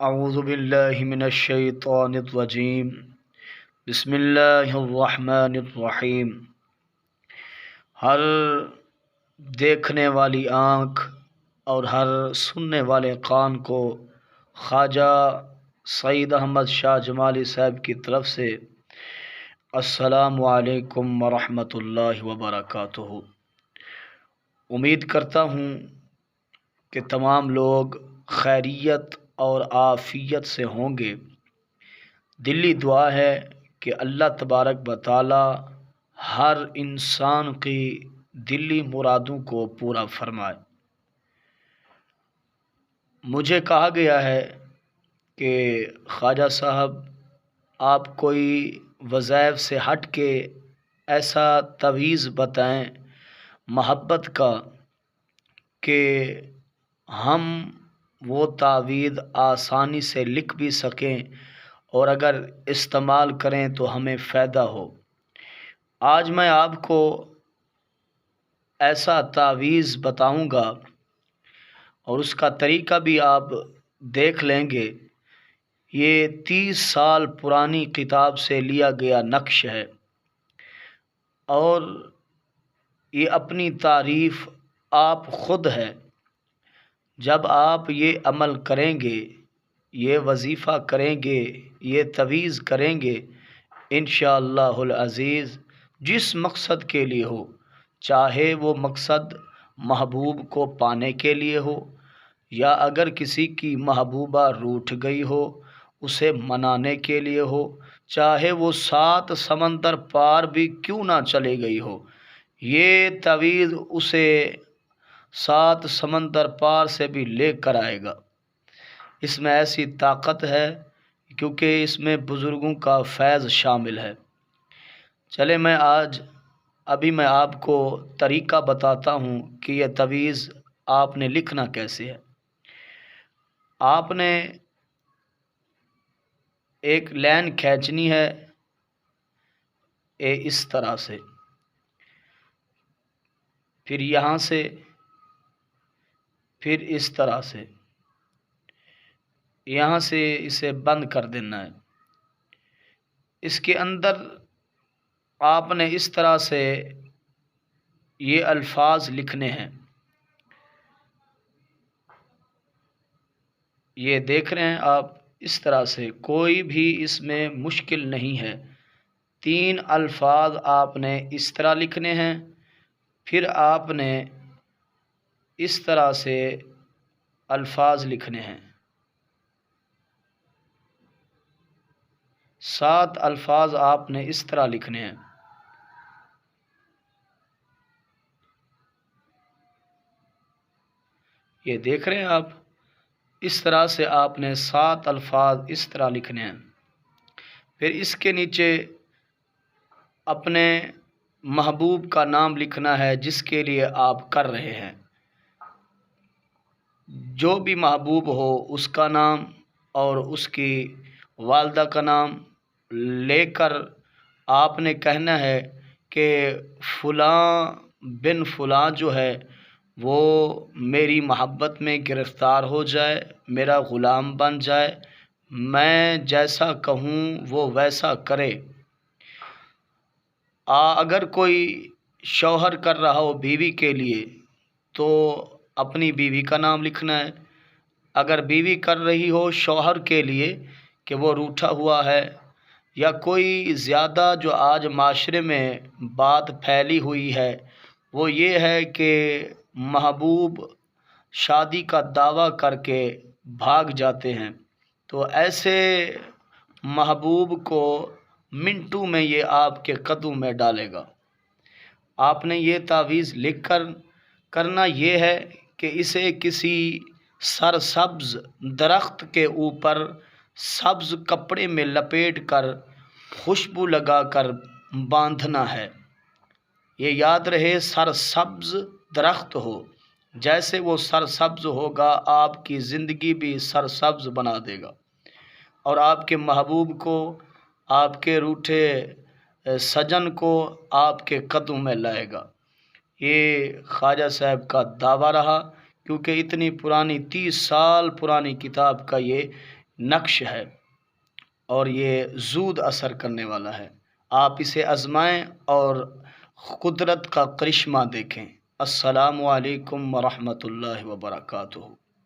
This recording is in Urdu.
اعوذ باللہ من الشیطان الرجیم بسم اللہ الرحمن الرحیم۔ ہر دیکھنے والی آنکھ اور ہر سننے والے کان کو خواجہ سعید احمد شاہ جمالی صاحب کی طرف سے السلام علیکم ورحمۃ اللہ وبرکاتہ۔ امید کرتا ہوں کہ تمام لوگ خیریت اور عافیت سے ہوں گے۔ دلی دعا ہے کہ اللہ تبارک و تعالی ہر انسان کی دلی مرادوں کو پورا فرمائے۔ مجھے کہا گیا ہے کہ خواجہ صاحب آپ کوئی وظائف سے ہٹ کے ایسا تویز بتائیں محبت کا کہ ہم وہ تعویذ آسانی سے لکھ بھی سکیں اور اگر استعمال کریں تو ہمیں فائدہ ہو۔ آج میں آپ کو ایسا تعویذ بتاؤں گا اور اس کا طریقہ بھی آپ دیکھ لیں گے۔ یہ 30 سال پرانی کتاب سے لیا گیا نقش ہے اور یہ اپنی تعریف آپ خود ہے۔ جب آپ یہ عمل کریں گے، یہ وظیفہ کریں گے، یہ تویز کریں گے، انشاءاللہ العزیز جس مقصد کے لیے ہو، چاہے وہ مقصد محبوب کو پانے کے لیے ہو یا اگر کسی کی محبوبہ روٹھ گئی ہو اسے منانے کے لیے ہو، چاہے وہ 7 سمندر پار بھی کیوں نہ چلے گئی ہو، یہ تویز اسے 7 سمندر پار سے بھی لے کر آئے گا۔ اس میں ایسی طاقت ہے کیونکہ اس میں بزرگوں کا فیض شامل ہے۔ چلے میں آپ کو طریقہ بتاتا ہوں کہ یہ تویز آپ نے لکھنا کیسے ہے۔ آپ نے ایک لائن کھینچنی ہے اس طرح سے، پھر یہاں سے، پھر اس طرح سے، یہاں سے اسے بند کر دینا ہے۔ اس کے اندر آپ نے اس طرح سے یہ الفاظ لکھنے ہیں۔ یہ دیکھ رہے ہیں آپ، اس طرح سے کوئی بھی اس میں مشکل نہیں ہے۔ 3 الفاظ آپ نے اس طرح لکھنے ہیں، پھر آپ نے اس طرح سے الفاظ لکھنے ہیں۔ 7 الفاظ آپ نے اس طرح لکھنے ہیں۔ یہ دیکھ رہے ہیں آپ، اس طرح سے آپ نے 7 الفاظ اس طرح لکھنے ہیں۔ پھر اس کے نیچے اپنے محبوب کا نام لکھنا ہے جس کے لیے آپ کر رہے ہیں۔ جو بھی محبوب ہو اس کا نام اور اس کی والدہ کا نام لے کر آپ نے کہنا ہے کہ فلاں بن فلاں جو ہے وہ میری محبت میں گرفتار ہو جائے، میرا غلام بن جائے، میں جیسا کہوں وہ ویسا کرے۔ اگر کوئی شوہر کر رہا ہو بیوی کے لیے تو اپنی بیوی کا نام لکھنا ہے۔ اگر بیوی کر رہی ہو شوہر کے لیے کہ وہ روٹھا ہوا ہے، یا کوئی زیادہ جو آج معاشرے میں بات پھیلی ہوئی ہے وہ یہ ہے کہ محبوب شادی کا دعویٰ کر کے بھاگ جاتے ہیں، تو ایسے محبوب کو منٹوں میں یہ آپ کے قدموں میں ڈالے گا۔ آپ نے یہ تعویذ لکھ کر کرنا یہ ہے کہ اسے کسی سرسبز درخت کے اوپر سبز کپڑے میں لپیٹ کر خوشبو لگا کر باندھنا ہے۔ یہ یاد رہے، سرسبز درخت ہو، جیسے وہ سرسبز ہوگا آپ کی زندگی بھی سرسبز بنا دے گا اور آپ کے محبوب کو، آپ کے روٹھے سجن کو آپ کے قدموں میں لائے گا۔ یہ خواجہ صاحب کا دعویٰ رہا، کیونکہ اتنی پرانی 30 سال پرانی کتاب کا یہ نقش ہے اور یہ زود اثر کرنے والا ہے۔ آپ اسے آزمائیں اور قدرت کا کرشمہ دیکھیں۔ السلام علیکم ورحمۃ اللہ وبرکاتہ۔